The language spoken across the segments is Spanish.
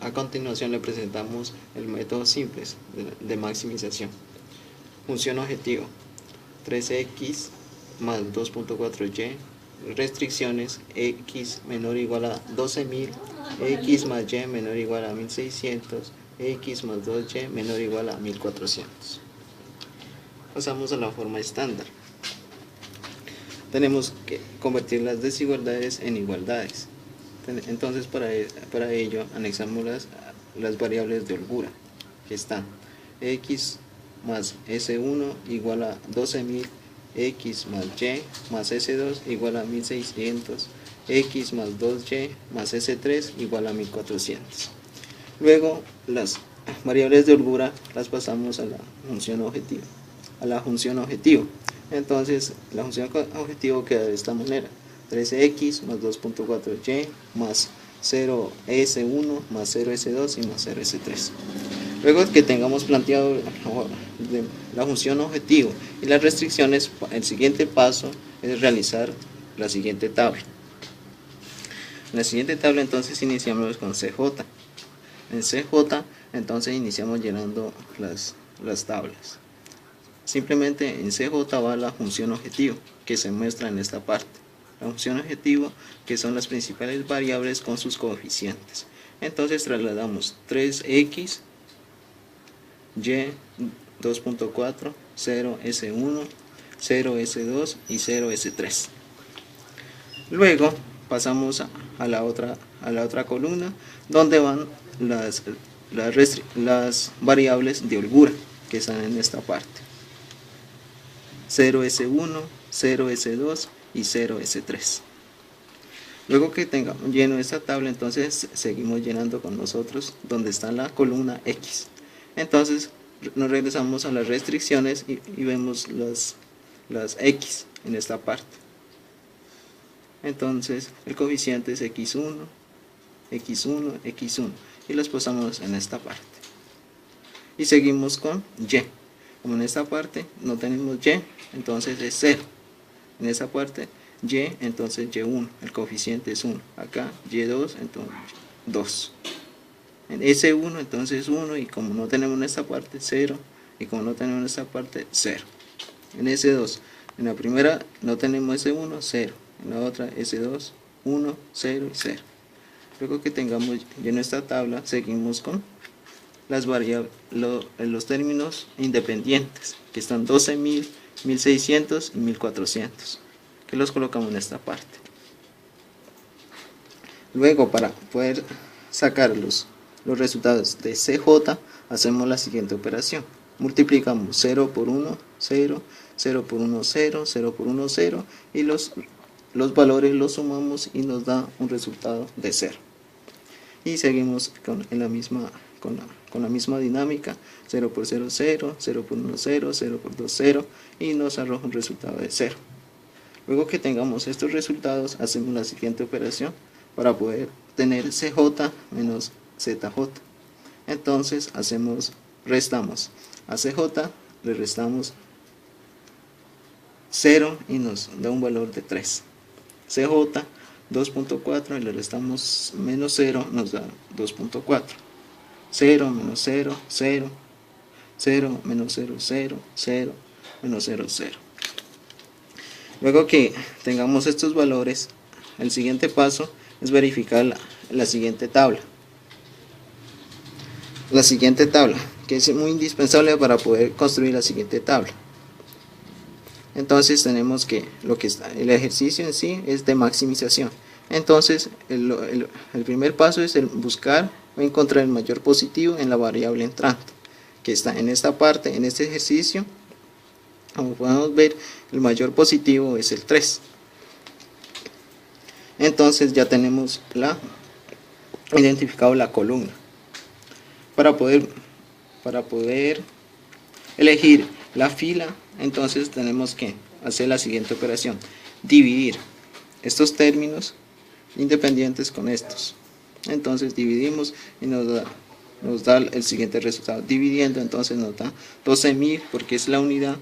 A continuación le presentamos el método simple de maximización. Función objetivo 3x más 2.4y, restricciones x menor o igual a 12.000, x más y menor o igual a 1.600, x más 2y menor o igual a 1.400. Pasamos a la forma estándar. Tenemos que convertir las desigualdades en igualdades. Entonces para ello anexamos las variables de holgura, que están x más s1 igual a 12.000, x más y más s2 igual a 1.600, x más 2y más s3 igual a 1.400. Luego las variables de holgura las pasamos a la función objetivo. Entonces la función objetivo queda de esta manera: 13x más 2.4y más 0s1 más 0s2 y más 0s3. Luego que tengamos planteado la función objetivo y las restricciones, el siguiente paso es realizar la siguiente tabla. En la siguiente tabla entonces iniciamos con CJ. En CJ entonces iniciamos llenando las tablas. Simplemente en CJ va la función objetivo, que se muestra en esta parte. La función objetivo, que son las principales variables con sus coeficientes. Entonces trasladamos 3x, y, 2.4, 0s1, 0s2 y 0s3. Luego pasamos a la otra columna, donde van las variables de holgura, que están en esta parte: 0s1, 0s2 y 0s3. Luego que tengamos lleno esta tabla, entonces seguimos llenando con nosotros donde está la columna X. Entonces nos regresamos a las restricciones y vemos las X en esta parte. Entonces el coeficiente es x1, x1, x1 y los pasamos en esta parte. Y seguimos con Y. Como en esta parte no tenemos Y, entonces es 0. En esa parte Y, entonces Y1, el coeficiente es 1. Acá Y2, entonces 2. En S1 entonces 1, y como no tenemos en esta parte 0, y como no tenemos en esta parte 0. En S2, en la primera no tenemos S1, 0. En la otra S2, 1, 0 y 0. Luego que tengamos lleno esta tabla, seguimos con las variables, los términos independientes, que están 12.000, 1.600 y 1.400, que los colocamos en esta parte. Luego, para poder sacar los resultados de CJ, hacemos la siguiente operación: multiplicamos 0 por 1, 0, 0 por 1, 0, 0 por 1, 0, y los valores los sumamos y nos da un resultado de 0. Y seguimos con la misma dinámica: 0 por 0, 0, 0 por 1, 0, 0 por 2, 0, y nos arroja un resultado de 0. Luego que tengamos estos resultados, hacemos la siguiente operación para poder tener CJ menos ZJ. Entonces restamos a CJ, le restamos 0 y nos da un valor de 3. CJ 2.4 y le restamos menos 0, nos da 2.4. 0 menos 0, 0, 0 menos 0, 0, 0, menos 0, 0. Luego que tengamos estos valores, el siguiente paso es verificar la siguiente tabla. La siguiente tabla, que es muy indispensable para poder construir la siguiente tabla. Entonces tenemos que el ejercicio en sí es de maximización. Entonces el primer paso es el buscar o encontrar el mayor positivo en la variable entrante, que está en esta parte. En este ejercicio, como podemos ver, el mayor positivo es el 3. Entonces ya tenemos identificado la columna. Para poder elegir la fila, entonces tenemos que hacer la siguiente operación: dividir estos términos independientes con estos. Entonces dividimos y nos da el siguiente resultado. Dividiendo, entonces nos da 12.000, porque es la unidad,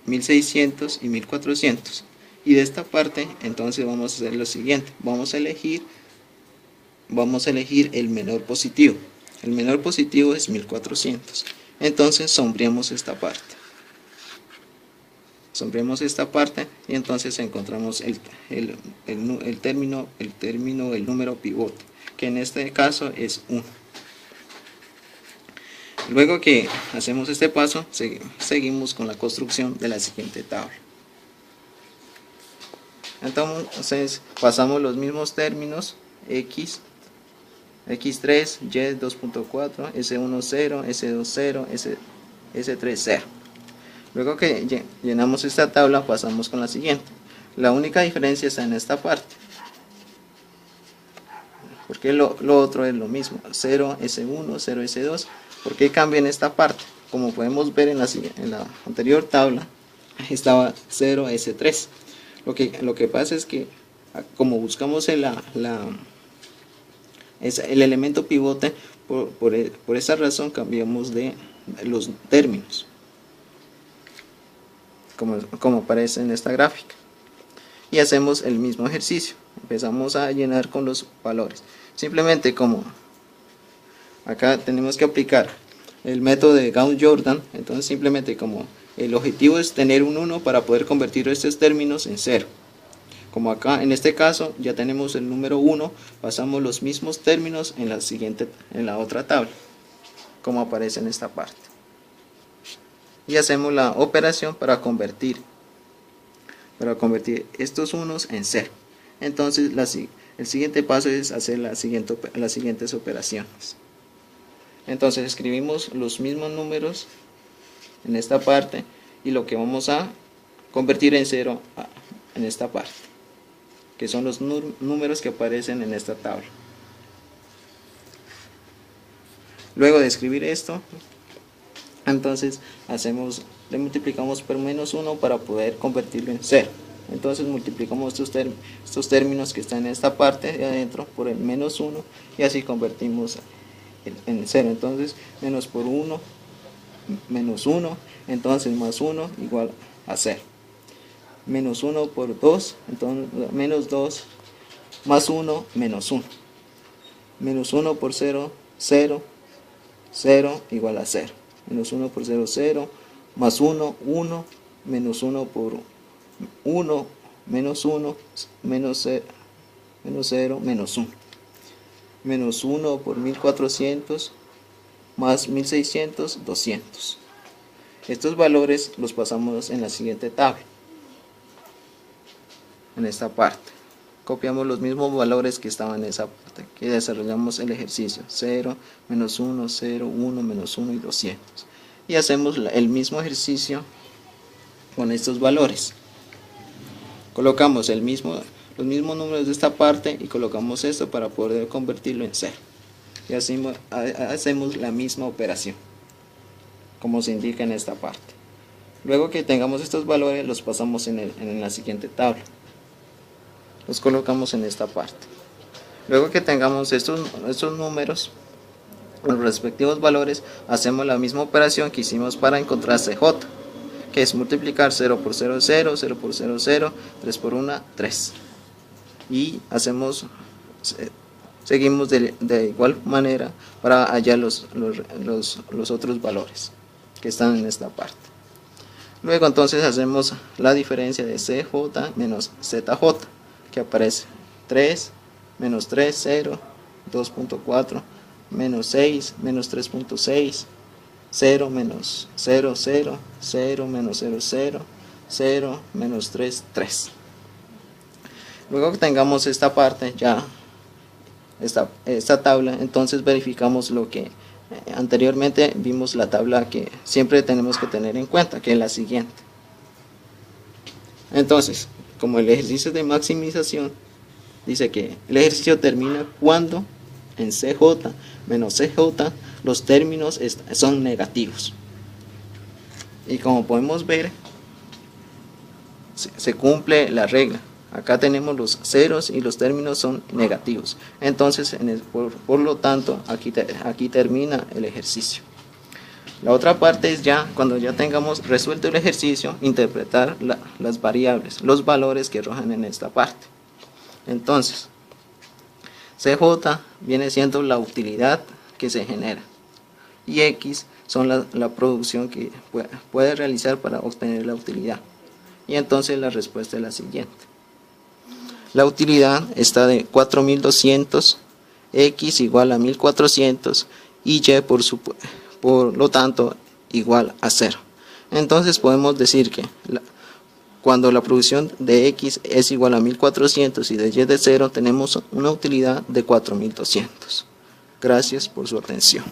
1.600 y 1.400. Y de esta parte entonces vamos a hacer lo siguiente: vamos a elegir el menor positivo. El menor positivo es 1400. Entonces sombreamos esta parte. Sombreamos esta parte y entonces encontramos el número pivote, que en este caso es 1. Luego que hacemos este paso, seguimos con la construcción de la siguiente tabla. Entonces pasamos los mismos términos: x, x3, y 2.4, s1 0, s2 0, s3 0. Luego que llenamos esta tabla, pasamos con la siguiente. La única diferencia está en esta parte, porque lo otro es lo mismo: 0 s1, 0 s2. ¿Por qué cambia en esta parte? Como podemos ver en la anterior tabla, estaba 0 s3. Lo que pasa es que, como buscamos el elemento pivote, por esa razón cambiamos de los términos, como aparece en esta gráfica. Y hacemos el mismo ejercicio. Empezamos a llenar con los valores. Simplemente, como acá tenemos que aplicar el método de Gauss-Jordan, entonces simplemente, como el objetivo es tener un 1 para poder convertir estos términos en 0. Como acá en este caso ya tenemos el número 1, pasamos los mismos términos en la otra tabla, como aparece en esta parte. Y hacemos la operación para convertir estos unos en 0. Entonces el siguiente paso es hacer las siguientes operaciones. Entonces escribimos los mismos números en esta parte y lo que vamos a convertir en 0 en esta parte, que son los números que aparecen en esta tabla. Luego de escribir esto, entonces le multiplicamos por menos 1 para poder convertirlo en 0. Entonces multiplicamos estos términos que están en esta parte de adentro por el menos 1 y así convertimos en 0. Entonces menos por 1, menos 1, entonces más 1 igual a 0. Menos 1 por 2, entonces menos 2, más 1, menos 1. Menos 1 por 0, 0, 0 igual a 0. Menos 1 por 0, 0, más 1, 1, menos 1 por 1, menos 1, menos 0, menos 1. Menos 1 por 1400, más 1600, 200. Estos valores los pasamos en la siguiente tabla, en esta parte. Copiamos los mismos valores que estaban en esa parte, que desarrollamos el ejercicio: 0, menos 1, 0, 1, menos 1 y 200. Y hacemos el mismo ejercicio con estos valores. Colocamos los mismos números de esta parte y colocamos esto para poder convertirlo en 0. Y así hacemos la misma operación, como se indica en esta parte. Luego que tengamos estos valores, los pasamos en la siguiente tabla. Los colocamos en esta parte. Luego que tengamos estos números con los respectivos valores, hacemos la misma operación que hicimos para encontrar CJ, que es multiplicar 0 por 0, 0, 0 por 0, 0, 3 por 1, 3. Y seguimos de igual manera para hallar los otros valores que están en esta parte. Luego entonces hacemos la diferencia de CJ menos ZJ, que aparece 3, menos 3, 0, 2.4, menos 6, menos 3.6, 0, menos 0, 0, 0, menos 0, 0, 0, menos 3, 3. Luego que tengamos esta parte, ya esta tabla, entonces verificamos lo que anteriormente vimos, la tabla que siempre tenemos que tener en cuenta, que es la siguiente. Entonces, como el ejercicio de maximización dice que el ejercicio termina cuando en CJ menos CJ los términos son negativos. Y como podemos ver, se cumple la regla. Acá tenemos los ceros y los términos son negativos. Entonces, por lo tanto, aquí termina el ejercicio. La otra parte es ya, cuando ya tengamos resuelto el ejercicio, interpretar las variables, los valores que arrojan en esta parte. Entonces, CJ viene siendo la utilidad que se genera. Y X son la producción que puede realizar para obtener la utilidad. Y entonces la respuesta es la siguiente. La utilidad está de 4200, X igual a 1400 y Y por lo tanto igual a 0. Entonces podemos decir que cuando la producción de X es igual a 1400 y de Y de 0, tenemos una utilidad de 4200. Gracias por su atención.